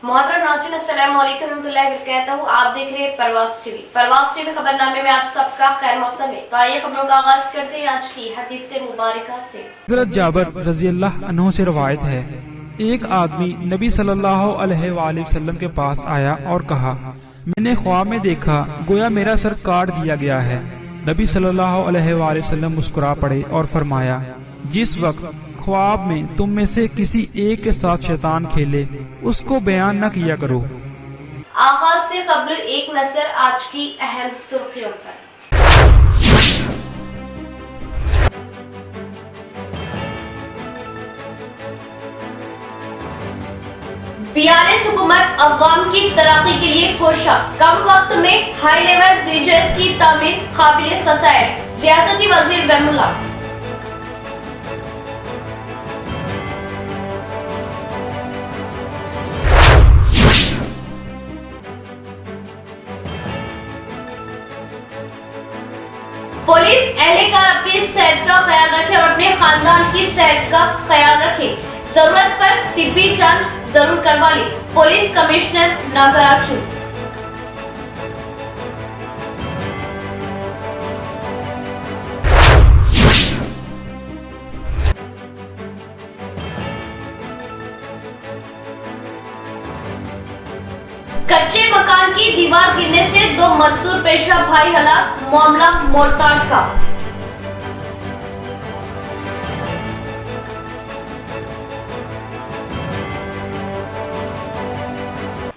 मोहतरम नाज़रीन, अस्सलाम वालेकुम रहमतुल्लाहि व बरकातहू। आप देख रहे हैं परवाज़ टीवी खबरनामे में आप सबका खैर मक़दम है। तो आइए खबरों का आगाज करते हैं आज की हदीस मुबारका से। हज़रत जाबिर रज़ियल्लाहु अन्हु से रवायत है, एक आदमी नबी सल्लल्लाहु अलैहि वसल्लम के पास आया और कहा, मैंने ख्वाब में देखा गोया मेरा सर काट दिया गया है। नबी सल्लल्लाहु अलैहि वसल्लम मुस्कुरा पड़े और फरमाया, जिस वक्त ख्वाब में तुम में से किसी एक के साथ शैतान खेले उसको बयान न किया करो। आगाज से कब्ल एक नजर आज की अहम सुर्खियों पर। बीआरएस हुकूमत अवाम की तरक्की के लिए कोशिश, कम वक्त में हाई लेवल ब्रिजेस की तामीर काबिल सताइश। रियासती वजीर वेमुला। पुलिस एहलकार अपनी सेहत का ख्याल रखें और अपने खानदान की सेहत का ख्याल रखें। जरूरत पर तिब्बी जांच जरूर करवा लें। Police commissioner Nagaraju. कच्चे मकान की दीवार गिरने से 2 मजदूर पेशा भाई हलाक, मामला मोरताड़ का।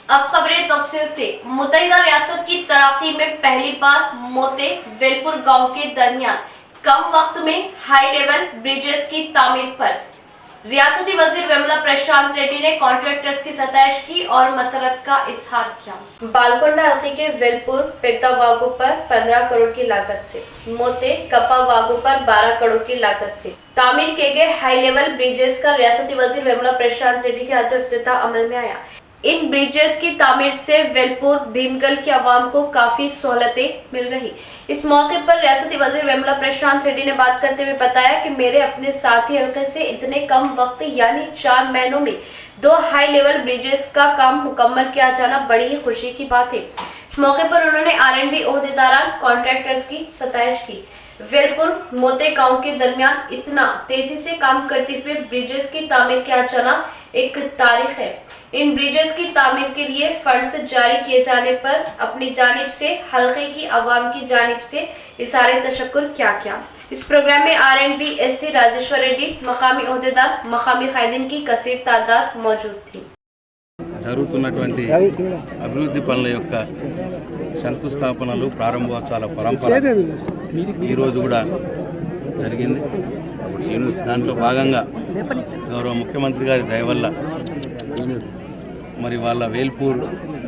अब खबरें तफसील से। मुत्तहिदा रियासत की तरक्की में पहली बार मोते वेलपुर गांव के दरमियान कम वक्त में हाई लेवल ब्रिजेस की तामीर पर रियासती वजीर वेमुला प्रशांत रेड्डी ने कॉन्ट्रैक्टर्स की सताइश की और मसरत का इजहार किया। बालकोंडा हल्के के वेलपुर पेता वागो पर 15 करोड़ की लागत से, मोते कपा वागो पर 12 करोड़ की लागत से तामीर किए गए हाई लेवल ब्रिजेस का रियासती वजीर वेमुला प्रशांत रेड्डी के हाथों इफ्तिताह अमल में आया। इन ब्रिजेस की तामीर से वेलपुर भीमगल के अवाम को काफी सहूलतें मिल रही। इस मौके पर रियासती वजीर वेमुला प्रशांत रेड्डी ने बात करते हुए बताया कि मेरे अपने साथी हल्के से इतने कम वक्त यानी 4 महीनों में 2 हाई लेवल ब्रिजेस का काम मुकम्मल किया जाना बड़ी ही खुशी की बात है। इस मौके पर उन्होंने R&B ओहदेदारान कॉन्ट्रैक्टर्स की सताइश की। वेलपुर मोते गांव के दरमियान इतना तेजी से काम करते हुए ब्रिजेस की तामीर किया जाना एक तारीख है। इन ब्रिजेस की तामीर के लिए फंड्स जारी किए जाने पर अपनी जानिब से हल्के की आवाम की जानिब से इज़हार तशक्कुर किया। इस प्रोग्राम में R&B SC राजेश्वर रेड्डी, मकामी ओहदेदार, मकामी कायदीन की कसीर तादाद मौजूद थी। జరుగుతున్నటువంటి అభివృద్ధి పనుల యొక్క శంకుస్థాపనలు ప్రారంభోత్సవాల పరంపర ఈరోజు కూడా జరిగింది। దాంట్లో భాగంగా గౌరవ ముఖ్యమంత్రి గారి దయ వల్ల మరి వాళ్ళ వేల్పూర్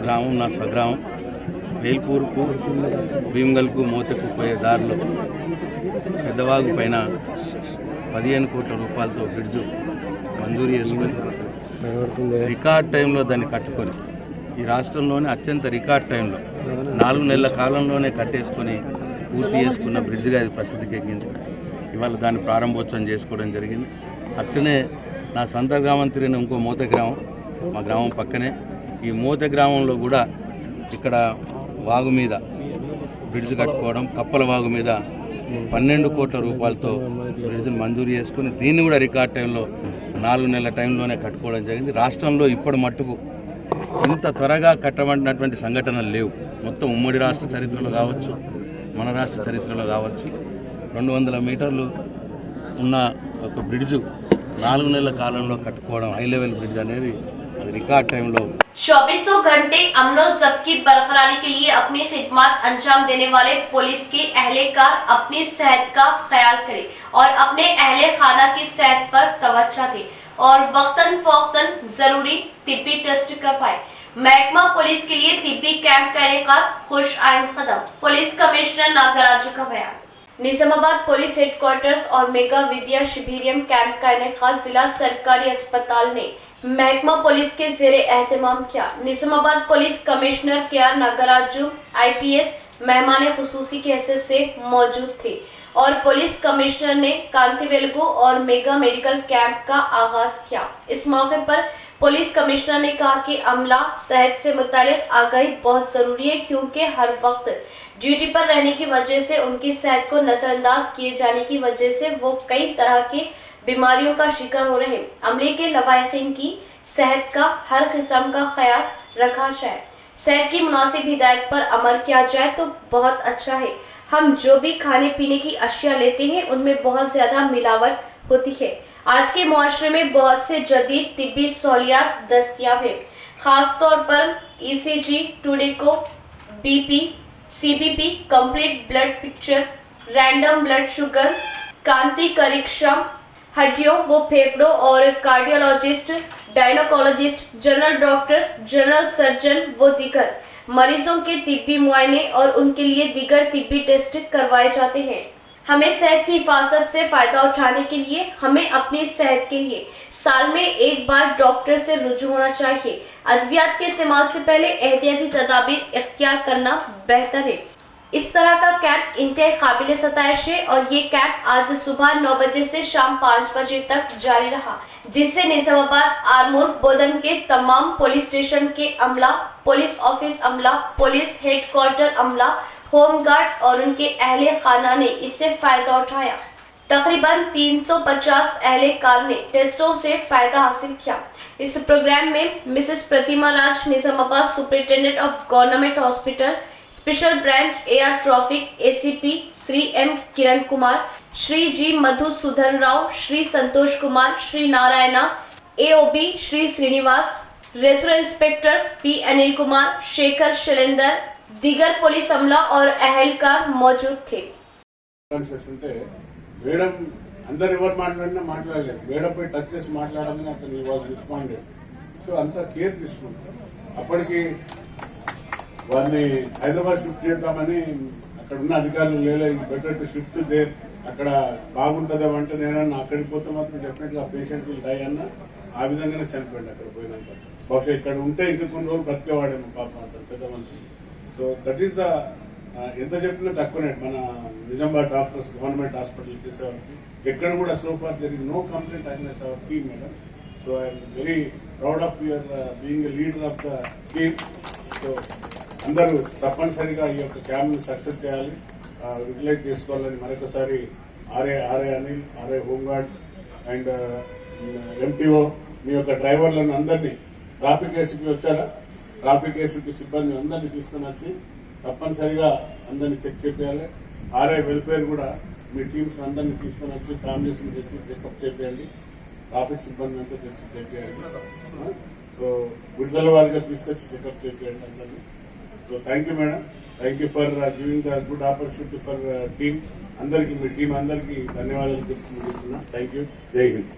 గ్రామం నా స్వగ్రామం వేల్పూర్కు భీమ్గల్కు మోతకు పోయే దారిలో పెద్దవాగు పైన 15 కోట్ల రూపాయలతో బ్రిడ్జు మంజూరు చేసుకొని రికార్డ్ టైంలో దాన్ని కట్టుకొని ఈ రాష్ట్రంలోనే అత్యంత రికార్డ్ టైంలో 4 నెలల కాలంలోనే కట్టేసుకొని పూర్తి చేసుకున్న బ్రిడ్జ్గా ఇది ప్రసిద్ధికి ఎక్కింది। ఇవాళ దాన్ని ప్రారంభోత్సవం చేసుకోవడం జరిగింది। అట్లనే నా సొంత గ్రామం తిరిగిన ఇంకో మోత గ్రామం మా గ్రామం పక్కనే, ఈ మోత గ్రామంలో కూడా ఇక్కడ వాగు మీద బ్రిడ్జ్ కట్టుకోవడం, కప్పల వాగు మీద 12 కోట్ల రూపాయలతో బ్రిడ్జ్ని మంజూరు చేసుకుని దీన్ని కూడా రికార్డ్ టైంలో 4 నెలల టైంలోనే కట్టుకోవడం జరిగింది। రాష్ట్రంలో ఇప్పటి మట్టుకు ఇంత త్వరగా కట్టబడినటువంటి సంఘటనలు లేవు। మొత్తం ఉమ్మడి రాష్ట్ర చరిత్రలో కావచ్చు, మన రాష్ట్ర చరిత్రలో కావచ్చు 200 మీటర్లు ఉన్న ఒక బ్రిడ్జు 4 నెలల కాలంలో కట్టుకోవడం, హై లెవెల్ బ్రిడ్జ్ అనేది అది రికార్డ్ టైంలో 2400 घंटे अमनो जब्त की बरकरारी के लिए अपनी खिदमत अंजाम देने वाले पुलिस के अहलकार अपनी सेहत का ख्याल करें और अपने अहले खाना की सेहत पर तवज्जो दें और वक्तन फौक्तन जरूरी तिब्बी टेस्ट करवाएं। महकमा पुलिस के लिए तिब्बी कैंप का इनेकाद खुश आइंद कदम। पुलिस कमिश्नर नागराजू का बयान। निजामाबाद पुलिस हेडक्वार्टर्स और मेगा विद्या शिविरियम कैंप का इनेकाद जिला सरकारी अस्पताल ने महकमा पुलिस के ज़ेरे एहतमाम किया। Nizamabad police commissioner KR Nagaraju IPS मेहमान खुसूसी की हैसियत से मौजूद थे। और पुलिस कमिश्नर ने कांति वेलुगु और मेगा मेडिकल कैंप का आगाज किया। इस मौके पर पुलिस कमिश्नर ने कहा कि अमला सेहत से मुतालिक आगाही बहुत जरूरी है, क्योंकि हर वक्त ड्यूटी पर रहने की वजह से उनकी सेहत को नजरअंदाज किए जाने की वजह से वो कई तरह की बीमारियों का शिकार हो रहे हैं। अमले के लवाहिकीन की सेहत का हर किस्म का ख्याल रखा जाए, सेहत की मुनासिब हिदायत पर अमल किया जाए तो बहुत अच्छा है। हम जो भी खाने पीने की अशिया लेते हैं उनमें बहुत ज्यादा मिलावट होती है। आज के मुआशरे में बहुत से जदीद तिब्बी सहूलियात दस्तयाब है, खास तौर पर ECG, टुडेको, BP, CBP, complete blood picture, random blood sugar, कांति परीक्षा, हड्डियों व फेफड़ों और कार्डियोलॉजिस्ट, डायनोकोलॉजिस्ट, जनरल डॉक्टर्स, जनरल सर्जन व दीगर मरीजों के तिब्बी मुआयने और उनके लिए दीगर तिब्बी टेस्ट करवाए जाते हैं। हमें सेहत की हिफाजत से फायदा उठाने के लिए हमें अपनी सेहत के लिए साल में एक बार डॉक्टर से रुजू होना चाहिए। अद्वियात के इस्तेमाल से पहले एहतियाती तदाबीर इख्तियार करना बेहतर है। इस तरह का कैंप इंतहाई काबिल सताइश है और ये कैंप आज सुबह 9 बजे से शाम 5 बजे तक जारी रहा, जिससे निजामाबाद, आरमूर, बोधन के तमाम पुलिस स्टेशन के अमला, पुलिस ऑफिस अमला, पुलिस हेडक्वार्टर अमला, होम गार्ड्स और उनके अहले खाना ने इससे फायदा उठाया। तकरीबन 350 अहले कार ने टेस्टों से फायदा हासिल किया। इस प्रोग्राम में Mrs Pratima Raj, Nizamabad superintendent of government hospital special branch AR traffic ACP Shri M Kiran Kumar, Shri G Madhusudan Rao, Shri Santosh Kumar, Shri Narayana, AOB Shri Srinivas, रेजोर इंस्पेक्टर्स P अनिल कुमार, शेखर शैलेंदर, दीगर पुलिस अमला और अहलकार मौजूद थे। మేడం అందరు ఎవరు మాట్లాడినా మాట్లాడలేదు, మేడం పోయి టచ్ చేసి మాట్లాడమని అతను వాజ్ రెస్పాండెడ్. సో అంతా కేర్ తీసుకుంటాం. అప్పటికి వారిని హైదరాబాద్ షిఫ్ట్ చేద్దామని అక్కడ ఉన్న అధికారులు లేదు, బెటర్ టు షిఫ్ట్ దే, అక్కడ బాగుంటుందేమో అంటే నేనన్నా అక్కడికి పోతే మాత్రం డెఫినెట్ గా పేషెంట్ విల్ డై అన్న ఆ విధంగానే చనిపోయింది అక్కడ పోయినాక. బహుశా ఇక్కడ ఉంటే ఇంక కొన్ని రోజులు బతికేవాడేమో పాపం అంటారు పెద్ద మనిషి. సో దట్ ఈస్ ద ఎంత చెప్పినా తక్కువనే. మన నిజామాబాద్ డాక్టర్స్ గవర్నమెంట్ హాస్పిటల్ చేసేవారికి ఎక్కడ కూడా so far there is no complaint against our team madam. So I'm very proud of your being a leader of the team. So అందరూ తప్పనిసరిగా ఈ యొక్క క్యాంప్ ని సక్సెస్ చేయాలి, యూటిలైజ్ చేసుకోవాలని మరొకసారి RA Anil, RA home guards and MTO మీ యొక్క డ్రైవర్లను అందరినీ, ట్రాఫిక్ ACP వచ్చారా, ట్రాఫిక్ ACP సిబ్బంది అందరినీ తీసుకుని వచ్చి తప్పనిసరిగా అందరినీ చెక్ చేయాలి. ఆర్ఐ వెల్ఫేర్ కూడా మీ టీమ్స్ అందరినీ తీసుకుని వచ్చి ఫ్యామిలీస్ తెచ్చి చెకప్ చేయండి, ట్రాఫిక్ సిబ్బంది అంతా తెచ్చి చేయండి. సో విడుదల వారిగా తీసుకొచ్చి చెకప్ చేయండి అందరినీ. So thank you madam, thank you for giving the good opportunity for team. అందరికీ మీ టీం అందరికీ ధన్యవాదాలు చెప్తున్నా. Thank you. జై హింద్.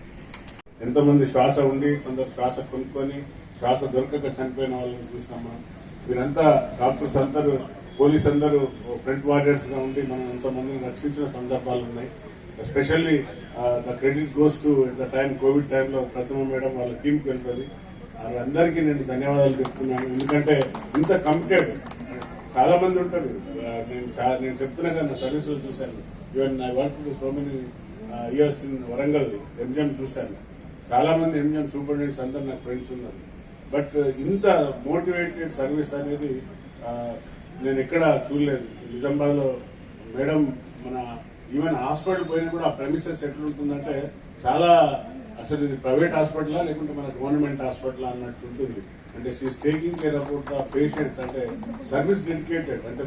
ఎంతమంది శ్వాస ఉండి కొందరు శ్వాస కొనుక్కొని శ్వాస దొరకక చనిపోయిన వాళ్ళని చూసినాం మనం. వీరంతా డాక్టర్స్ అందరూ, పోలీస్ అందరూ ఫ్రంట్ వారియర్స్ గా ఉండి మనం ఎంతమందిని రక్షించిన సందర్భాలు ఉన్నాయి. Especially the credit goes to the time, Covid టైంలో ప్రతిమ మేడం వాళ్ళ టీంకి వెళ్తుంది. వాళ్ళందరికీ నేను ధన్యవాదాలు చెప్తున్నాను. ఎందుకంటే ఇంత కమిటెడ్ చాలా మంది ఉంటారు. నేను చెప్తున్నా కదా, నా సర్వీస్ లో చూశాను. Even I work so many years in Warangal MGM చూశాను. చాలా మంది MGM సూపరింటెండెంట్స్ అందరు నాకు ఫ్రెండ్స్ ఉన్నారు. బట్ ఇంత మోటివేటెడ్ సర్వీస్ అనేది నేను ఎక్కడ చూడలేదు. నిజామాబాద్ లో మేడం మన ఈవెన్ హాస్పిటల్ పోయినా కూడా ఆ ప్రెమిసెస్ ఎట్లుంటుందంటే చాలా, అసలు ఇది ప్రైవేట్ హాస్పిటలా లేకుంటే మన గవర్నమెంట్ హాస్పిటల్ అన్నట్టు ఉంటుంది. అంటే she's taking care about the patients, అంటే సర్వీస్ డెడికేటెడ్. అంటే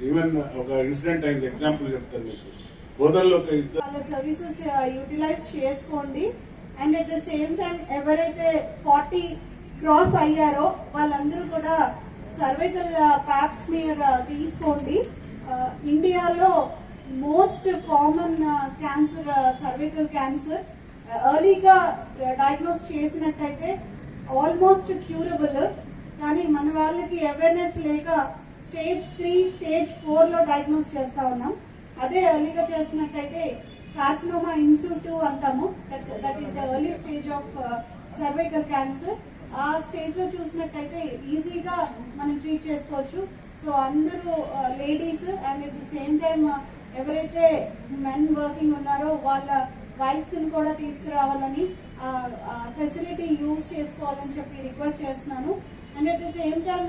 ఈవెన్ ఒక ఇన్సిడెంట్ అయింది, ఎగ్జాంపుల్ చెప్తాను మీకు. బోధనలో ఒక వాళ్ళ సర్వీసెస్ యూటిలైజ్ చేసుకోండి. And at the same time ఎవరైతే 40 క్రాస్ అయ్యారో వాళ్ళందరూ కూడా సర్వైకల్ ప్యాప్ స్మియర్ తీసుకోండి. ఇండియాలో most common cancer cervical cancer. ఎర్లీగా డయాగ్నోస్ చేసినట్టయితే ఆల్మోస్ట్ క్యూరబుల్. కానీ మన వాళ్ళకి అవేర్నెస్ లేక స్టేజ్ 3, స్టేజ్ 4 లో డయాగ్నోస్ చేస్తా ఉన్నాం. అదే ఎర్లీగా చేసినట్టయితే కార్సినోమా ఇన్సిటు అంటాము. That is the early stage of cervical cancer. ఆ స్టేజ్ లో చూసినట్టయితే ఈజీగా మనం ట్రీట్ చేసుకోవచ్చు. సో అందరూ ladies and at the same time ఎవరైతే మెన్ వర్కింగ్ ఉన్నారో వాళ్ళ వైఫ్స్ని కూడా తీసుకురావాలని ఫెసిలిటీ యూజ్ చేసుకోవాలని చెప్పి రిక్వెస్ట్ చేస్తున్నాను. And at the same time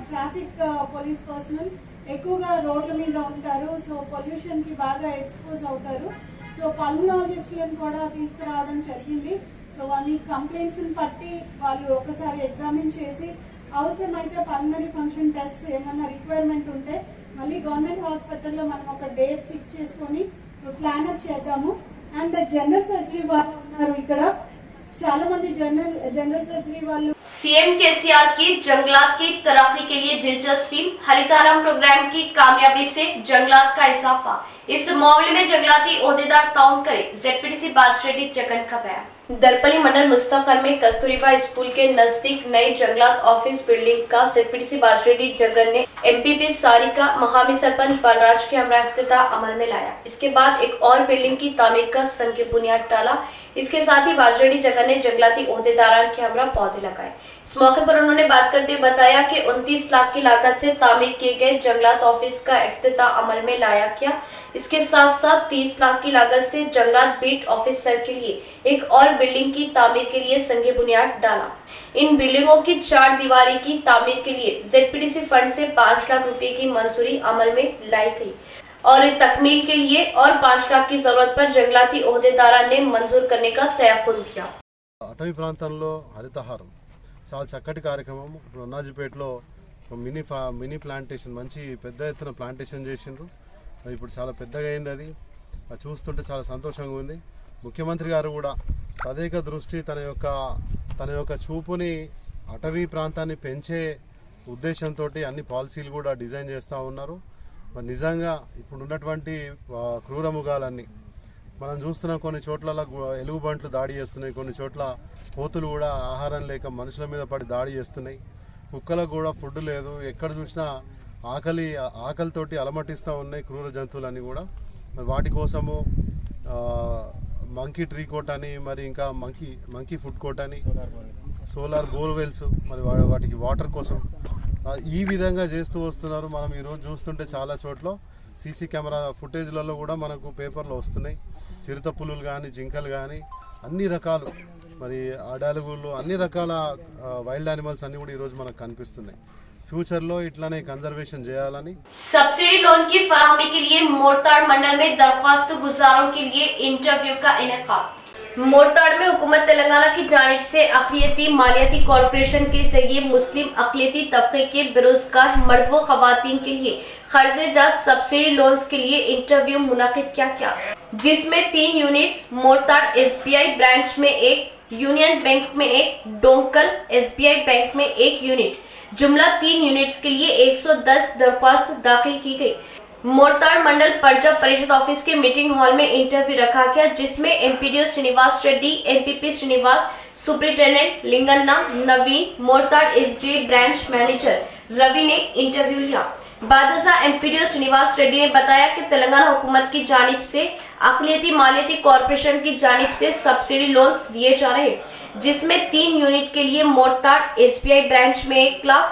traffic police personnel ఎక్కువగా రోడ్ల మీద ఉంటారు, సో పొల్యూషన్కి బాగా ఎక్స్పోజ్ అవుతారు. సో పల్మనాలజిస్టులను కూడా తీసుకురావడం జరిగింది. సో వాళ్ళ కంప్లైంట్స్ని బట్టి వాళ్ళు ఒకసారి ఎగ్జామిన్ చేసి అవసరమైతే పల్మనరీ ఫంక్షన్ టెస్ట్ ఏమన్నా రిక్వైర్మెంట్ ఉంటే మళ్ళీ గవర్నమెంట్ హాస్పిటల్లో మనం ఒక డే ఫిక్స్ చేసుకొని ప్లాన్ అప్ చేద్దాము. అండ్ జనరల్ సర్జరీ వాళ్ళు ఉన్నారు ఇక్కడ, చాలా మంది जनरल सर्जरी वालों। सीएम केसीआर की जंगलात की तरक्की के लिए दिलचस्पी, हरितारम प्रोग्राम की कामयाबी से जंगलात का इजाफा। इस मामले में जंगलाती ओहदेदार ताउन करे, जेडपीटीसी बाजरेड्डी जगन का बयान। दरपली मंडल मुस्तफर में कस्तूरबा स्कूल के नजदीक नई जंगलात ऑफिस बिल्डिंग का जेडपीटीसी बाजरेड्डी जगन ने एमपीपी सारिका मकामी सरपंच बालराज के हमरा इफ्तिताह अमल में लाया। इसके बाद एक और बिल्डिंग की तामीर का संग बुनियाद डाला। इसके साथ ही बाजरेड्डी जगन ने जंगलाती ओहदेदारान के हमरा पौधे लगाए। इस मौके पर उन्होंने बात करते हुए बताया कि 29 लाख की लागत से तामीर किए गए जंगलात ऑफिस का इफ्तिताह अमल में लाया गया। इसके साथ साथ 30 लाख की लागत से जंगलात बीट ऑफिसर के लिए एक और बिल्डिंग की तामीर के लिए संग बुनियाद डाला। इन बिल्डिंगों की 4 दीवारी की तामीर के लिए जेडपीटीसी फंड से 5 लाख रुपए की मंजूरी अमल में लाई गई और तकमील के लिए और 5 लाख की जरूरत पर जंगलाती ओहदेदारा ने मंजूर करने का तयक्कुन दिया। అటవీ ప్రాంతంలో హరితహారం చాలా చక్కటి కార్యక్రమం. ఇప్పుడు అన్నాజీపేటలో మినీ ప్లాంటేషన్, మంచి పెద్ద ఎత్తున ప్లాంటేషన్ చేసిండ్రు. ఇప్పుడు చాలా పెద్దగా అయింది. అది చూస్తుంటే చాలా సంతోషంగా ఉంది. ముఖ్యమంత్రి గారు కూడా తదేక దృష్టి తన యొక్క చూపుని అటవీ ప్రాంతాన్ని పెంచే ఉద్దేశంతో అన్ని పాలసీలు కూడా డిజైన్ చేస్తూ ఉన్నారు. మరి నిజంగా ఇప్పుడు ఉన్నటువంటి క్రూరమృగాలన్నీ మనం చూస్తున్నాం. కొన్ని చోట్ల ఎలుగుబంట్లు దాడి చేస్తున్నాయి, కొన్ని చోట్ల కోతులు కూడా ఆహారం లేక మనుషుల మీద పడి దాడి చేస్తున్నాయి. కుక్కలకు కూడా ఫుడ్ లేదు, ఎక్కడ చూసినా ఆకలితోటి అలమటిస్తూ ఉన్నాయి క్రూర జంతువులన్నీ కూడా. మరి వాటి కోసము మంకీ ట్రీ కోట్ అని, మరి ఇంకా మంకీ ఫుడ్ కోట్ అని, సోలార్ బోర్వెల్స్, మరి వాటికి వాటర్ కోసం ఈ విధంగా చేస్తూ వస్తున్నారు. మనం ఈరోజు చూస్తుంటే చాలా చోట్ల సీసీ కెమెరా ఫుటేజ్లలో కూడా మనకు పేపర్లో వస్తున్నాయి. చిరుత పులులు కానీ, జింకలు కానీ, అన్ని రకాలు, మరి అడలుగులు, అన్ని రకాల వైల్డ్ యానిమల్స్ అన్ని కూడా ఈరోజు మనకు కనిపిస్తున్నాయి. फ्यूचर लो इట్లానే कंजर्वेशन చేయాలని। सब्सिडी लोन की फराहमी के लिए मोरताड़ मंडल में दरख्वास्त गुजारों के लिए इंटरव्यू का इनेकाद। मोरताड़ में हुकूमत तेलंगाना की जानिब से अक़लियती मालियाती कॉरपोरेशन के जरिए मुस्लिम अक़लियती तबके के बेरोजगार मर्द व ख़वातीन के लिए कर्जे जात सब्सिडी लोन्स के लिए इंटरव्यू मुनाकिद किया गया, जिसमें 3 यूनिट्स मोरताड़ SBI ब्रांच में 1, यूनियन बैंक में 1, डोंकल SBI बैंक में 1 यूनिट, जुमला 3 यूनिट्स के लिए 110 दरख्वास्त दाखिल की गई। मोरताड़ मंडल पर्जा परिषद ऑफिस के मीटिंग हॉल में इंटरव्यू रखा गया, जिसमें MPDO Srinivas Reddy, MPP Srinivas, superintendent Linganna, Naveen, Mortad SBI branch manager Ravi ने इंटरव्यू लिया। बादशाह एमपीडीओ श्रीनिवास रेड्डी ने बताया कि तेलंगाना हुकूमत की जानिब से अक़लियती मालियाती कॉरपोरेशन की जानिब से सब्सिडी लोन्स दिए जा रहे हैं, जिसमें 3 यूनिट के लिए मोरताड़ SBI ब्रांच में 1 लाख,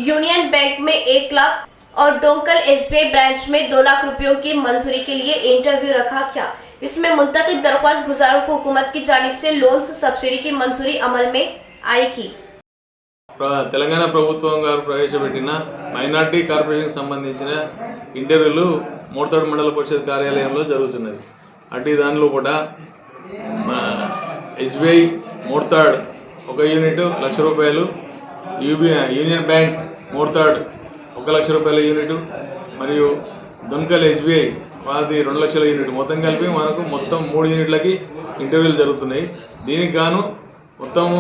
यूनियन बैंक में 1 लाख और डोंकल SBI ब्रांच में 2 लाख रुपयों की मंजूरी के लिए इंटरव्यू रखा गया। इसमें मुंतखब दरख्वास्त गुजारों को हुकूमत की जानिब से लोन्स सब्सिडी की मंजूरी अमल में आएगी। తెలంగాణ ప్రభుత్వం గారు ప్రవేశపెట్టిన మైనార్టీ కార్పొరేషన్కి సంబంధించిన ఇంటర్వ్యూలు మోర్తాడ్ మండల పరిషత్ కార్యాలయంలో జరుగుతున్నది. అటు దానిలో కూడా SBI Mortad 1 unit ₹1,00,000, union bank Mortad ₹1,00,000 unit, మరియు దొన్కల్ SBI వాది 2 లక్షల యూనిట్, మొత్తం కలిపి మనకు మొత్తం 3 యూనిట్లకి ఇంటర్వ్యూలు జరుగుతున్నాయి. దీనికి గాను మొత్తము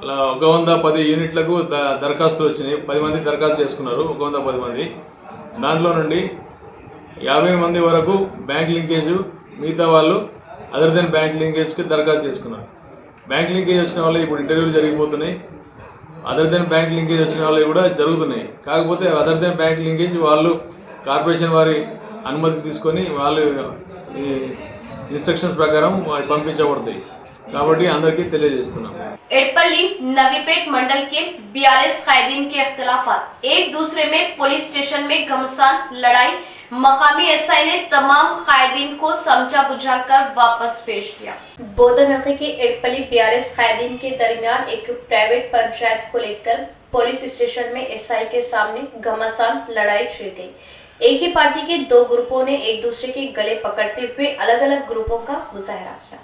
110 యూనిట్లకు దరఖాస్తులు వచ్చినాయి. 10 మంది దరఖాస్తు చేసుకున్నారు, 110 మంది. దాంట్లో నుండి 50 మంది వరకు బ్యాంక్ లింకేజ్, మిగతా వాళ్ళు అదర్ దెన్ బ్యాంక్ లింకేజ్కి దరఖాస్తు చేసుకున్నారు. బ్యాంక్ లింకేజ్ వచ్చిన వాళ్ళు ఇప్పుడు ఇంటర్వ్యూలు జరిగిపోతున్నాయి. అదర్ దెన్ బ్యాంక్ లింకేజ్ వచ్చిన వాళ్ళు కూడా జరుగుతున్నాయి. కాకపోతే అదర్ దెన్ బ్యాంక్ లింకేజ్ వాళ్ళు కార్పొరేషన్ వారి అనుమతి తీసుకొని వాళ్ళు ఇన్స్ట్రక్షన్స్ ప్రకారం పంపించబడతాయి. కాబట్టి అందరికీ తెలియజేస్తున్నాం। एडपल्ली नवीपेट मंडल के BRS कायदीन के इख्तिलाफात, एक दूसरे में पुलिस स्टेशन में घमासान लड़ाई, मकामी एसआई ने तमाम कायदीन को समझा बुझाकर वापस भेज दिया। बोधन हल्के के एडपल्ली बीआरएस कायदीन के दरमियान एक प्राइवेट पंचायत को लेकर पुलिस स्टेशन में एसआई के सामने घमासान लड़ाई छिड़ गई। एक ही पार्टी के दो ग्रुपों ने एक दूसरे के गले पकड़ते हुए अलग अलग ग्रुपों का मुजाहरा किया,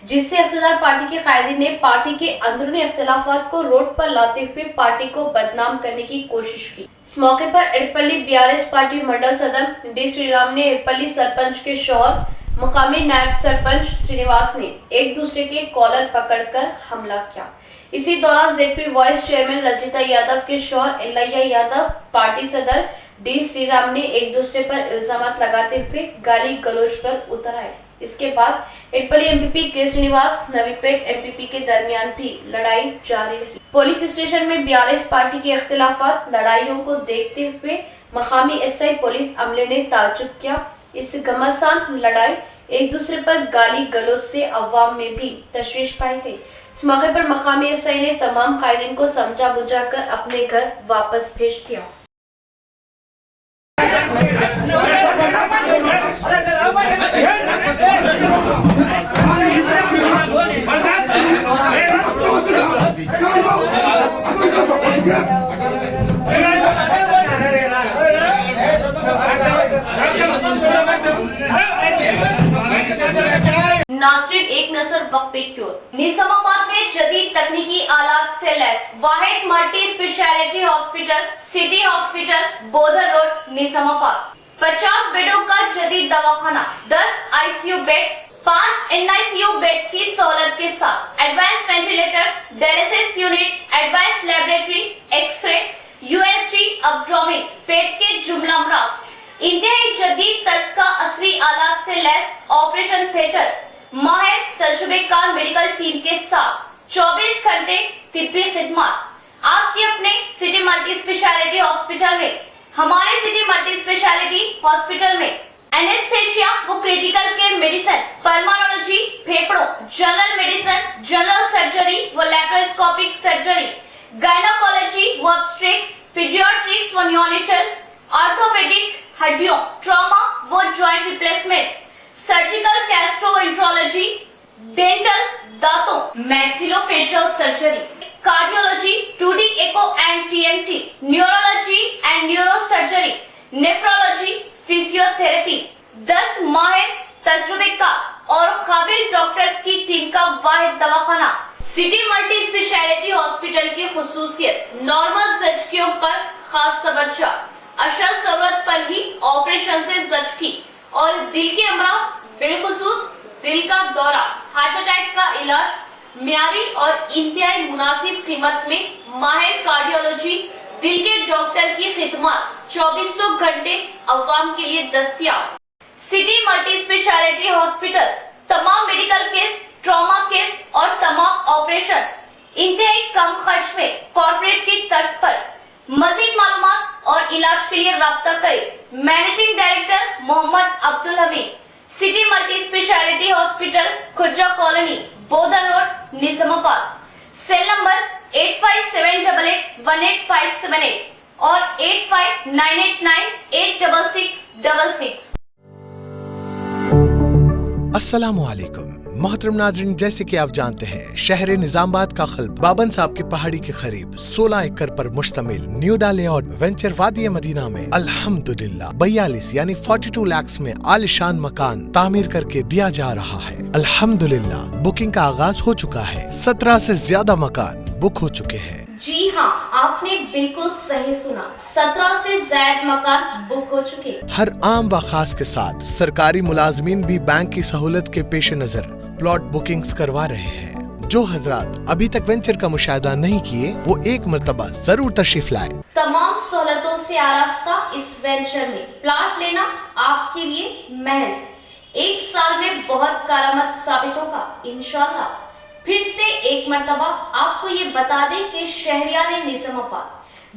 जिससे इख्तियार पार्टी के कायदीन ने पार्टी के अंदरूनी इख्तिलाफात को रोड पर लाते हुए पार्टी को बदनाम करने की कोशिश की। इस मौके पर एडपल्ली बीआरएस पार्टी मंडल सदस्य डी श्रीराम ने एडपल्ली सरपंच के शौहर मुकामी नायब सरपंच श्रीनिवास ने एक दूसरे के कॉलर पकड़कर हमला किया। इसी दौरान ZP vice chairman Rajitha Yadav के शौहर एलैया यादव, पार्टी सदर डी श्रीराम ने एक दूसरे पर इल्जाम लगाते हुए गाली गलौज पर उतर आए। इसके बाद एडपल्ली एमपीपी के श्रीनिवास नवीपेट एमपीपी के दरमियान भी लड़ाई जारी रही। पुलिस स्टेशन में बीआरएस पार्टी के इख्तिलाफात लड़ाइयों को देखते हुए मकामी एसआई पुलिस अमले ने ताज्जुब किया। इस घमासान लड़ाई एक दूसरे पर गाली गलौज से अवाम में भी तशवीश पाई गई। इस मौके पर मकामी एसआई ने तमाम कायदीन को समझा बुझाकर अपने घर वापस भेज दिया। नासरीन, एक नजर वक्फे की ओर। निजामाबाद में जदीद तकनीकी आलात से लैस वाहिद multi speciality hospital city hospital Bodhan road Nizamabad. 50 बेडों का जदीद दवाखाना, 10 आईसीयू बेड्स, 5 एनआईसीयू बेड्स की सहूलत के साथ advance ventilators, dialysis unit, advance laboratory, X ray, USG, abdomen, पेट के जुमला अमराज, इंतहाई जदीद तर्ज का असली आलात से लैस ऑपरेशन थिएटर, माहिर तजुर्बेकार मेडिकल टीम के साथ 24 घंटे तिब्बी खिदमत आपके अपने सिटी मल्टी स्पेशलिटी हॉस्पिटल में। हमारे सिटी मल्टी स्पेशलिटी हॉस्पिटल में एनेस्थेशिया व क्रिटिकल केयर मेडिसिन, पल्मोनोलॉजी, फेफड़ों, जनरल मेडिसिन, जनरल सर्जरी व लैप्रोस्कोपिक सर्जरी, गायनोकोलॉजी व ऑब्स्टेट्रिक्स, पीडियाट्रिक्स व न्यूनेटल, ऑर्थोपेडिक, हड्डियों, ट्रॉमा व joint replacement, surgical gastroenterology, dental, दांतों, maxillofacial surgery, cardiology, 2D echo and TMT, neurology and neurosurgery, nephrology, physiotherapy, 10 माहिर तजुर्बेकार और काबिल डॉक्टर्स की टीम का वाहिद दवाखाना। सिटी मल्टी स्पेशलिटी हॉस्पिटल की खुसूसियत, नॉर्मल जख्मियों पर खास तवज्जो, अशल जरूरत पर ही ऑपरेशन से जख्मी और दिल के अमराज, बिलखुसूस दिल का दौरा, हार्ट अटैक का इलाज म्यारी और इंतहाई मुनासिब कीमत में माहिर कार्डियोलॉजी, दिल के डॉक्टर की खिदमत 2400 घंटे अवाम के लिए दस्तयाब। सिटी मल्टी स्पेशलिटी हॉस्पिटल तमाम मेडिकल केस, ट्रॉमा केस और तमाम ऑपरेशन इंतहाई कम खर्च में कॉर्पोरेट की तर्ज पर। मजीद मालूमात और इलाज के लिए राब्ता करें। Managing director Mohammed Abdul Hameed, city multi speciality hospital, Khurja colony, Bodhan road, Nizamabad. Cell number 8578818578 और 8598986666। अस्सलामुअलैकुम मोहतरम नाज़रीन, जैसे कि आप जानते हैं शहर निजामाबाद का क़ल्ब बाबन साहब की पहाड़ी के करीब 16 एकड़ पर मुश्तमिल न्यू लेआउट वेंचर वादी मदीना में अल्हम्दुलिल्लाह 42 यानी 42 लाख में आलिशान मकान तामीर करके दिया जा रहा है। अल्हम्दुलिल्लाह बुकिंग का आगाज हो चुका है। 17 से ज्यादा मकान बुक हो चुके हैं। जी हाँ, आपने बिल्कुल सही सुना, 17 से ज्यादा मकान बुक हो चुके। हर आम व खास के साथ सरकारी मुलाजमीन भी बैंक की सहूलत के पेश नजर प्लॉट बुकिंग्स करवा रहे हैं। जो हजरात अभी तक वेंचर का मुशाहिदा नहीं किए वो एक मर्तबा जरूर तशरीफ लाए। तमाम सहूलतों से आरास्ता इस वेंचर में प्लॉट लेना आपके लिए महज 1 साल में बहुत कारआमद साबित होगा इंशाल्लाह। फिर से एक मर्तबा आपको ये बता दें कि शहरियार निजामाबाद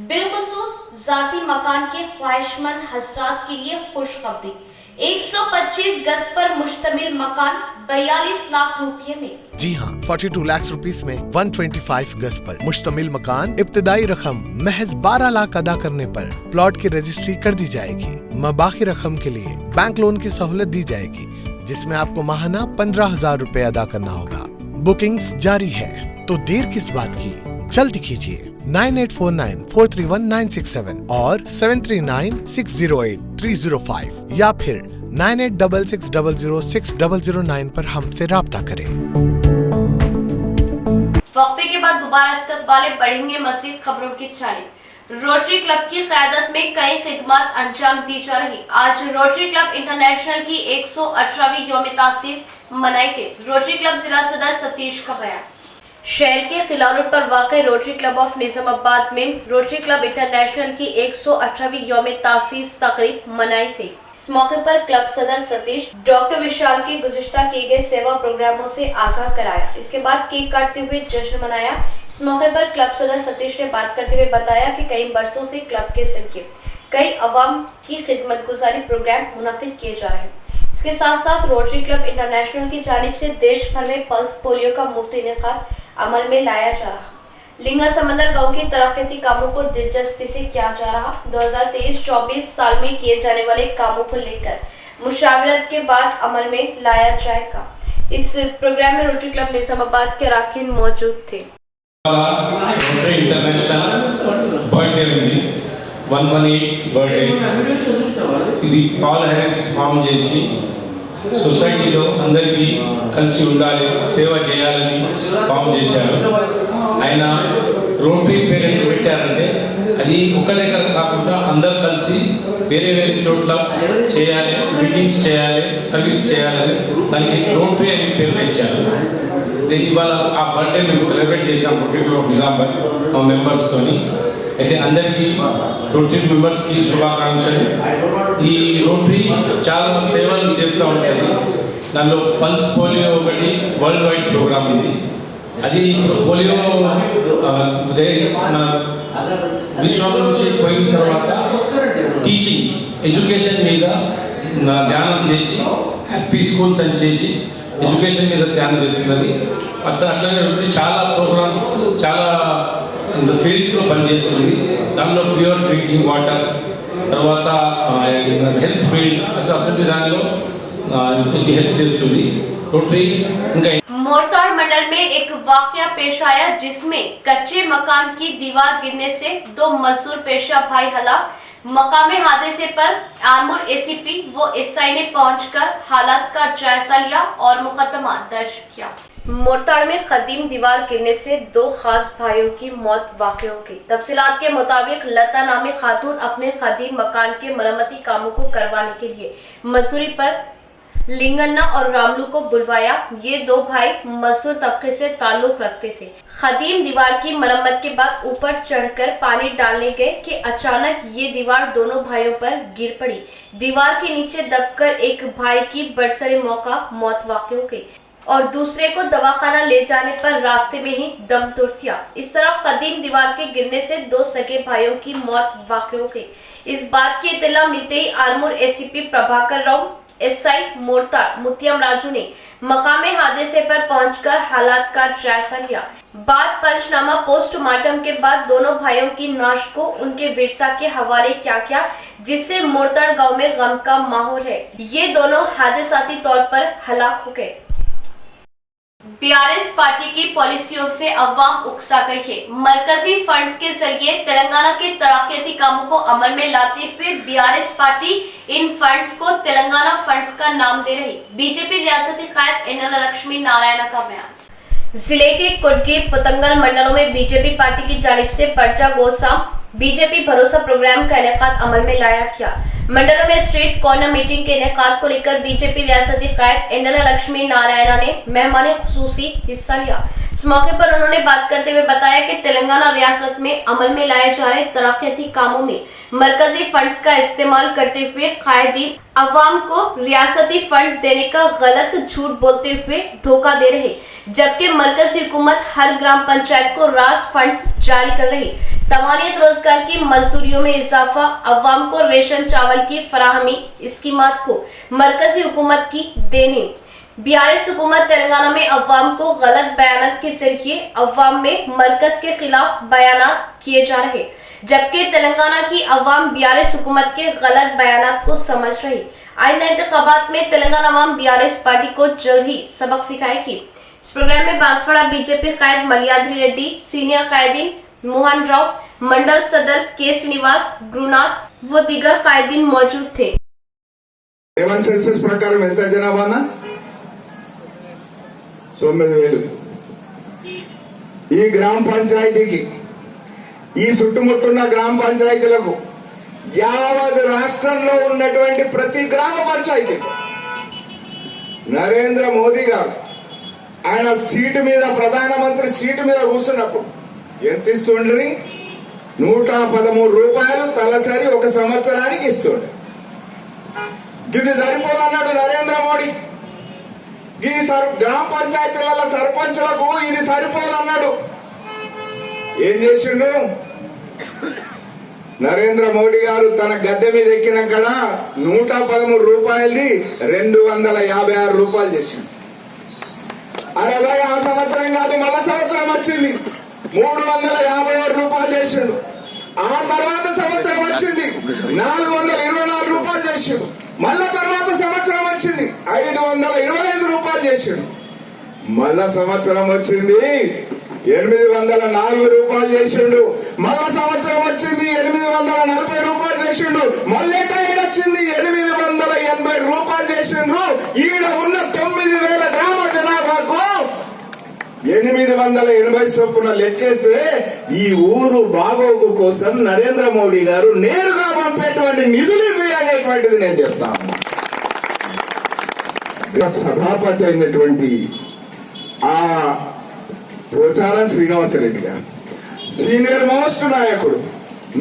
बिलखुसूस जाती मकान के ख्वाहिशमंद हजरात के लिए खुशखबरी 125 गज पर मुश्तमिल मकान 42 लाख रुपए में। जी हाँ, 42 लाख रुपीस में 125 गज पर मुश्तमिल मकान इब्तिदाई रकम महज 12 लाख अदा करने पर प्लॉट की रजिस्ट्री कर दी जाएगी। बाकी रकम के लिए बैंक लोन की सहूलत दी जाएगी, जिसमें आपको माहाना 15,000 रुपए अदा करना होगा। बुकिंग्स जारी है, तो देर किस बात की, जल्दी कीजिए। 9849431967 और 7396083005 या फिर 9866006009 पर हमसे राब्ता करें। वक्फे के बाद दोबारा इस्तकबाले बढ़ेंगे मज़ीद खबरों की जानिब। रोटरी क्लब की क़यादत में कई खिदमत अंजाम दी जा रही। आज रोटरी क्लब इंटरनेशनल की 118वीं यौम तासीस मनाई गई। रोटरी क्लब जिला सदर सतीश का बयान। शहर के खिला रोड पर वाक़ई रोटरी क्लब ऑफ निजामाबाद में रोटरी क्लब इंटरनेशनल की 118वीं यौम तासीस तकरीब मनाई गई। इस मौके पर क्लब सदर सतीश डॉक्टर विशाल की गुज़िश्ता किए गए सेवा प्रोग्रामों से आगाह कराया। इसके बाद केक काटते हुए जश्न मनाया। इस मौके पर क्लब सदर सतीश ने बात करते हुए बताया कि कई बरसों से क्लब के जरिए कई अवाम की खिदमत गुजारी प्रोग्राम मुनक़िद किए जा रहे हैं। इसके साथ साथ रोटरी क्लब इंटरनेशनल की जानिब से देश भर में पल्स पोलियो का मुफ्त इनेकाद अमल में लाया जा रहा। लिंगा समंदर गांव के तरक्याती कामों को दिलचस्पी से किया जा रहा। 2023-24 साल में किए जाने वाले कामों को लेकर मुशावरत के बाद अमल में लाया जाएगा। इस प्रोग्राम में रोटरी क्लब निजामाबाद के अरकान मौजूद थे। रोटरी इंटरनेशनल बर्थडे ఉంది 118 బర్త్డే ఇది పాల్ హ్యారిస్ ఫామ్ చేసి సొసైటీలో అందరికీ కలిసి ఉండాలి, సేవ చేయాలని ఫామ్ చేశారు. ఆయన రోటరీ పేరు ఎందుకు పెట్టారంటే అది ఒక దగ్గర కాకుండా అందరు కలిసి వేరే వేరే చోట్ల చేయాలి, మీటింగ్స్ చేయాలి, సర్వీస్ చేయాలని దానికి రోటరీ అని పేరు పెట్టారు. ఇవాళ ఆ బర్త్డే మేము సెలబ్రేట్ చేసాం రోటరీ క్లబ్ నిజామాబాద్ మా మెంబర్స్తోని. అయితే అందరికీ రోటరీ మెంబర్స్కి శుభాకాంక్షలు. ఈ రోటరీ చాలా సేవలు చేస్తూ ఉంటుంది. దానిలో పల్స్ పోలియో ఒకటి వరల్డ్ వైడ్ ప్రోగ్రామ్ ఉంది. అది పోలియో మన విశ్వం నుంచి పోయిన తర్వాత టీచింగ్ ఎడ్యుకేషన్ మీద ధ్యానం చేసి హ్యాపీ స్కూల్స్ అని చేసి ఎడ్యుకేషన్ మీద ధ్యానం చేస్తున్నది. అట్లనే చాలా ప్రోగ్రామ్స్ చాలా ఫీల్డ్స్లో పనిచేస్తుంది. దానిలో ప్యూర్ డ్రింకింగ్ వాటర్, తర్వాత హెల్త్ ఫీల్డ్ అసలు దానిలో हेल्प చేస్తుంది रोटरी। मोरताड़ मंडल में एक वाकया पेश आया जिसमें कच्चे मकान की दीवार गिरने से 2 मजदूर पेशा भाई हलाक। मकामे हादसे पर आर्मूर एसीपी व एसआई ने पहुंचकर हालात का जायजा लिया और मुकदमा दर्ज किया। मोरताड़ में कदीम दीवार गिरने से 2 खास भाइयों की मौत वाक़ई हो गई। तफसीलात के मुताबिक लता नामी खातून अपने कदीम मकान के मरम्मती कामों को करवाने के लिए मजदूरी पर लिंगन्ना और रामलू को बुलवाया। ये 2 भाई मजदूर तबके से ताल्लुक रखते थे। खदीम दीवार की मरम्मत के बाद ऊपर चढ़कर पानी डालने गए कि अचानक ये दीवार दोनों भाइयों पर गिर पड़ी। दीवार के नीचे दबकर एक भाई की बरसरे मौका मौत वाक़ई हो गई और दूसरे को दवाखाना ले जाने पर रास्ते में ही दम तोड़ दिया। इस तरह खदीम दीवार के गिरने से 2 सगे भाइयों की मौत वाक़ई हो गई। इस बात की इत्तला मिलते ही आर्मूर एसीपी प्रभाकर राव, एसआई मोरताड़ मुतियम राजू ने मकामे हादसे पर पहुंचकर हालात का जायजा लिया। बाद पंचनामा पोस्टमार्टम के बाद दोनों भाइयों की नाश को उनके विरसा के हवाले किया जिससे मोरताड़ गांव में गम का माहौल है। ये दोनों हादसाती तौर पर हलाक हो गए। बीआरएस पार्टी की पॉलिसियों से अवाम उकसा गई है। मरकजी फंड्स के जरिए तेलंगाना के तरक्याती कामों को अमल में लाते हुए बीआरएस पार्टी इन फंड्स को तेलंगाना फंड्स का नाम दे रही। बीजेपी रियासती कायद एनएल लक्ष्मी नारायण का बयान। जिले के कोटगी पतंगल मंडलों में बीजेपी पार्टी की जानिब से पर्चा गोसा बीजेपी भरोसा प्रोग्राम का इनेकाद अमल में लाया गया। मंडलों में स्ट्रीट कॉर्नर मीटिंग के इनेकाद को लेकर बीजेपी रियासती कायद एनएल लक्ष्मी नारायण ने मेहमान खुसूसी हिस्सा लिया। इस मौके पर उन्होंने बात करते हुए बताया कि तेलंगाना रियासत में अमल में लाए जा रहे तरक्याती कामों में मरकजी फंड्स का इस्तेमाल करते हुए कायदीन अवाम को रियासती फंड्स देने का गलत झूठ बोलते हुए धोखा दे रहे, जबकि मरकजी हुकूमत हर ग्राम पंचायत को रास फंड्स जारी कर रही। तमानियत रोजगार की मजदूरियों में इजाफा, अवाम को रेशन चावल चावल की फराहमी स्कीमात को मरकजी हुकूमत की देन है। बीआरएस हुकूमत तेलंगाना में अवाम को गलत बयानात के जरिए अवाम में मरकज के खिलाफ बयानात किए जा रहे, जबकि तेलंगाना की अवाम बीआरएस हुकूमत के गलत बयानात को समझ रही। आइंदा इंतखाबात में तेलंगाना अवाम बीआरएस पार्टी को जल्द ही सबक सिखाएगी। इस प्रोग्राम में बांसवाड़ा बीजेपी कायद मलियाद्री रेड्डी, सीनियर कायदीन मोहन राव, मंडल सदर के श्रीनिवास, गुरुनाथ व दीगर कायदीन मौजूद थे। सेंसस प्रकार ఎంత జనాభానా 9,000 ఈ గ్రామ పంచాయతీకి ఈ చుట్టుముట్టున్న గ్రామ పంచాయతీలకు యావత్ రాష్ట్రంలో ఉన్నటువంటి ప్రతి గ్రామ పంచాయతీ నరేంద్ర మోదీ గారు ఆయన సీటు మీద ప్రధానమంత్రి సీటు మీద కూర్చున్నప్పుడు ఎంత ఇస్తుండ్రి 113 రూపాయలు తలసరి ఒక సంవత్సరానికి ఇస్తుండ్రి. ఇది సరిపోదన్నాడు నరేంద్ర మోడీ. ఈ గ్రామ పంచాయతీల సర్పంచులకు ఇది సరిపోదన్నాడు. ఏం చేసిండు నరేంద్ర మోడీ గారు? తన గద్దె మీద ఎక్కినాక 113 రూపాయలది 256 రూపాయలు చేసిండు. అరే భయ్, ఆ సంవత్సరం కాదు మళ్ళా సంవత్సరం వచ్చింది 356 రూపాయలు చేసిండు. ఆ తర్వాత సంవత్సరం వచ్చింది 424 రూపాయలు చేసిండు. మళ్ళా తర్వాత సంవత్సరం వచ్చింది 525 రూపాయలు చేసిండు. మళ్ళా సంవత్సరం వచ్చింది 804 రూపాయలు చేసిండు. మళ్ళా సంవత్సరం వచ్చింది 840 రూపాయలు చేసిండు. మళ్ళీ వచ్చింది 880 రూపాయలు చేసిండ్రు. ఈడ ఉన్న 9,000 గ్రామ జనాభాకు 880 చొప్పున లెక్కేస్తే ఈ ఊరు బాగోగు కోసం నరేంద్ర మోడీ గారు నేరుగా పంపేటువంటి నిధులు ఇవి అనేటువంటిది నేను చెప్తాను. సభాపతి అయినటువంటి ఆ పోచారం శ్రీనివాసరెడ్డి గారు సీనియర్ మోస్ట్ నాయకుడు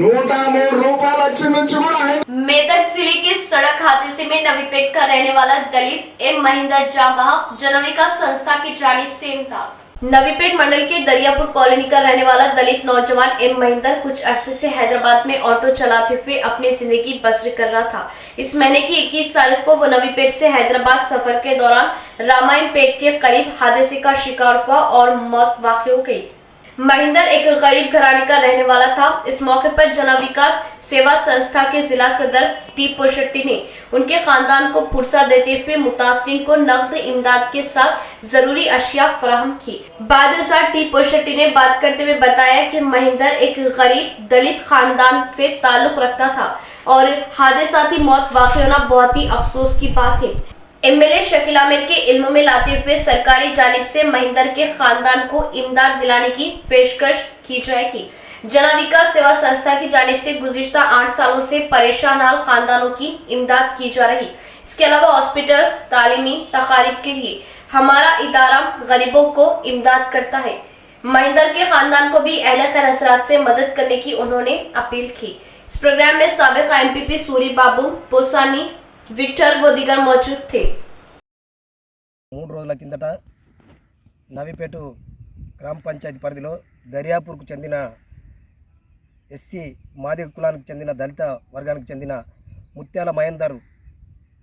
103 రూపాయలు వచ్చి నుంచి కూడా ఆయన मेदक जिले के सड़क हादसे में नवीपेट का रहने वाला दलित एम महेंद्र जांबाहा जनविकास संस्था की जानिब से इमदाद। नवीपेट मंडल के दरियापुर कॉलोनी का रहने वाला दलित नौजवान एम महेंद्र कुछ अरसे से हैदराबाद में ऑटो चलाते हुए अपनी जिंदगी बसर कर रहा था। इस महीने की 21 तारीख को वो नवीपेट से हैदराबाद सफर के दौरान रामायण पेट के करीब हादसे का शिकार हुआ और मौत वाक़ई हो गई। महेंद्र एक गरीब घराने का रहने वाला था। इस मौके पर जनविकास सेवा संस्था के जिला सदर टी पोशेट्टी ने उनके खानदान को पुरसा देते हुए मुतासरीन को नकद इमदाद के साथ जरूरी अशिया फराहम की। बाद टी पोशेट्टी ने बात करते हुए बताया कि महेंद्र एक गरीब दलित खानदान से ताल्लुक रखता था और हादसाती मौत वाक़ई होना बहुत ही अफसोस की बात है। एमएलए शकील आमिर के इल्म में लाते हुए सरकारी जानिब से महेंद्र के खानदान को इमदाद दिलाने की पेशकश की जाएगी। जनविकास सेवा संस्था की जानिब से गुज़िश्ता 8 सालों से परेशान हाल खानदानों की इमदाद की जा रही। इसके अलावा हॉस्पिटल्स, तालीमी तकारीब के लिए हमारा इदारा गरीबों को इमदाद करता है। महेंद्र के खानदान को भी अहले खैर हसरात से मदद करने की उन्होंने अपील की। इस प्रोग्राम में साबिक एमपीपी सूरी बाबू पोसानी విక్టర్ व दिगर मौजूद थे। 3 రోజుల కిందట నవిపేట గ్రామ పంచాయతీ పరిధిలో దర్యాపూర్కు చెందిన ఎస్సీ మాదిగ కులానికి చెందిన దళిత వర్గానికి చెందిన ముత్యాల మహేందర్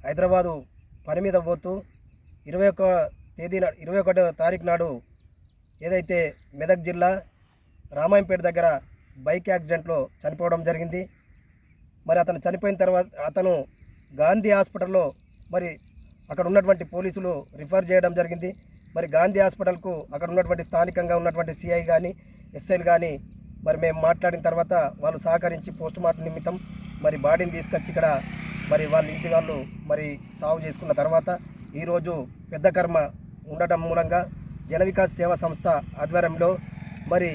హైదరాబాదు పని మీద పోతూ 21వ తారీఖు నాడు ఏదైతే మెదక్ జిల్లా రామాయంపేట దగ్గర బైక్ యాక్సిడెంట్లో చనిపోవడం జరిగింది. మరి అతను చనిపోయిన తర్వాత అతను గాంధీ హాస్పిటల్లో మరి అక్కడ ఉన్నటువంటి పోలీసులు రిఫర్ చేయడం జరిగింది. మరి గాంధీ హాస్పిటల్కు అక్కడ ఉన్నటువంటి స్థానికంగా ఉన్నటువంటి సిఐ కానీ ఎస్ఐలు కానీ మరి మేము మాట్లాడిన తర్వాత వాళ్ళు సహకరించి పోస్టుమార్టం నిమిత్తం మరి బాడీని తీసుకొచ్చి ఇక్కడ మరి వాళ్ళ ఇంటి వాళ్ళు మరి సాగు చేసుకున్న తర్వాత ఈరోజు పెద్ద కర్మ ఉండటం మూలంగా జనవికాస్ సేవా సంస్థ ఆధ్వర్యంలో మరి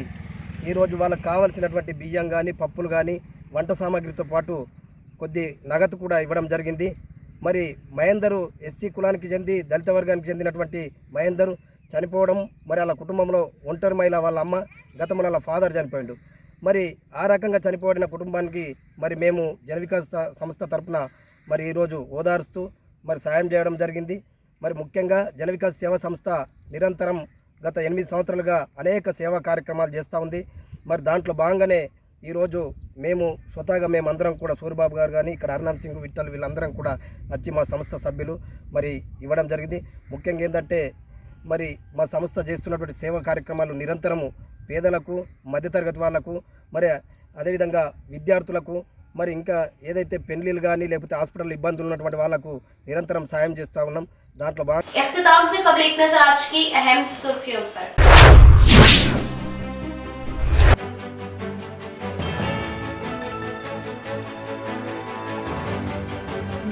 ఈరోజు వాళ్ళకు కావాల్సినటువంటి బియ్యం కానీ పప్పులు కానీ వంట సామాగ్రితో పాటు కొద్ది నగదు కూడా ఇవ్వడం జరిగింది. మరి మహేందరు ఎస్సీ కులానికి చెంది దళిత వర్గానికి చెందినటువంటి మహేందరు చనిపోవడం, మరి వాళ్ళ కుటుంబంలో ఒంటరి మహిళ వాళ్ళ అమ్మ, గతంలో వాళ్ళ ఫాదర్ చనిపోయాడు. మరి ఆ రకంగా చనిపోయిన కుటుంబానికి మరి మేము జనవికాస్ సంస్థ తరఫున మరి ఈరోజు ఓదారుస్తూ మరి సాయం చేయడం జరిగింది. మరి ముఖ్యంగా జనవికాస్ సేవా సంస్థ నిరంతరం గత 8 సంవత్సరాలుగా అనేక సేవా కార్యక్రమాలు చేస్తూ ఉంది. మరి దాంట్లో భాగంగానే ఈరోజు స్వతహాగా మేమందరం కూడా సూరిబాబు గారు కానీ ఇక్కడ హర్నామ్ సింగ్ విఠల్ వీళ్ళందరం కూడా వచ్చి మా సంస్థ సభ్యులు మరి ఇవ్వడం జరిగింది. ముఖ్యంగా ఏంటంటే మరి మా సంస్థ చేస్తున్నటువంటి సేవా కార్యక్రమాలు నిరంతరము పేదలకు, మధ్యతరగతి వాళ్లకు, మరి అదేవిధంగా విద్యార్థులకు, మరి ఇంకా ఏదైతే పెళ్లిళ్ళు కానీ లేకపోతే హాస్పిటల్ ఇబ్బందులు ఉన్నటువంటి వాళ్లకు నిరంతరం సాయం చేస్తూ ఉన్నాం. దాంట్లో इख्तिताम से कबल एक नजर आज की अहम सुर्खियों पर।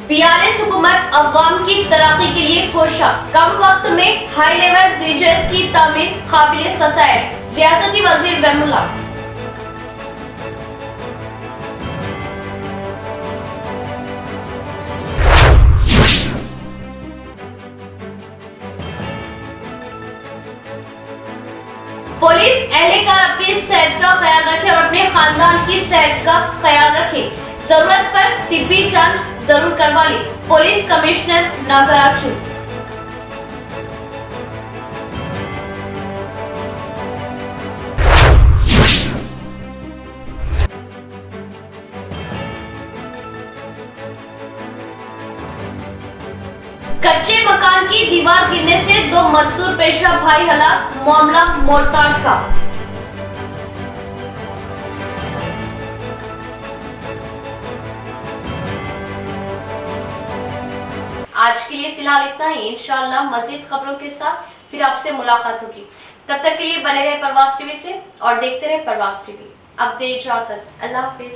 बीआरएस हुकूमत अवाम की तरक्की के लिए कोशिश, कम वक्त में हाई लेवल ब्रिजेस की तामीर काबिल सताइश, रियासती वजीर बेमुल्ला। पुलिस एहलकार अपनी सेहत का ख्याल रखे और अपने खानदान की सेहत का ख्याल रखे, जरूरत पर तिब्बी जांच जरूर करवा ले, पुलिस कमिश्नर नागराजू। कच्चे मकान की दीवार गिरने से 2 मजदूर पेशा भाई हलाक, मामला मोरताड़ का। आज के लिए फिलहाल इतना ही। इंशाअल्लाह मजीद खबरों के साथ फिर आपसे मुलाकात होगी। तब तक के लिए बने रहे प्रवास टीवी से और देखते रहे प्रवास टीवी। अब दे इजाजत, अल्लाह हाफिज।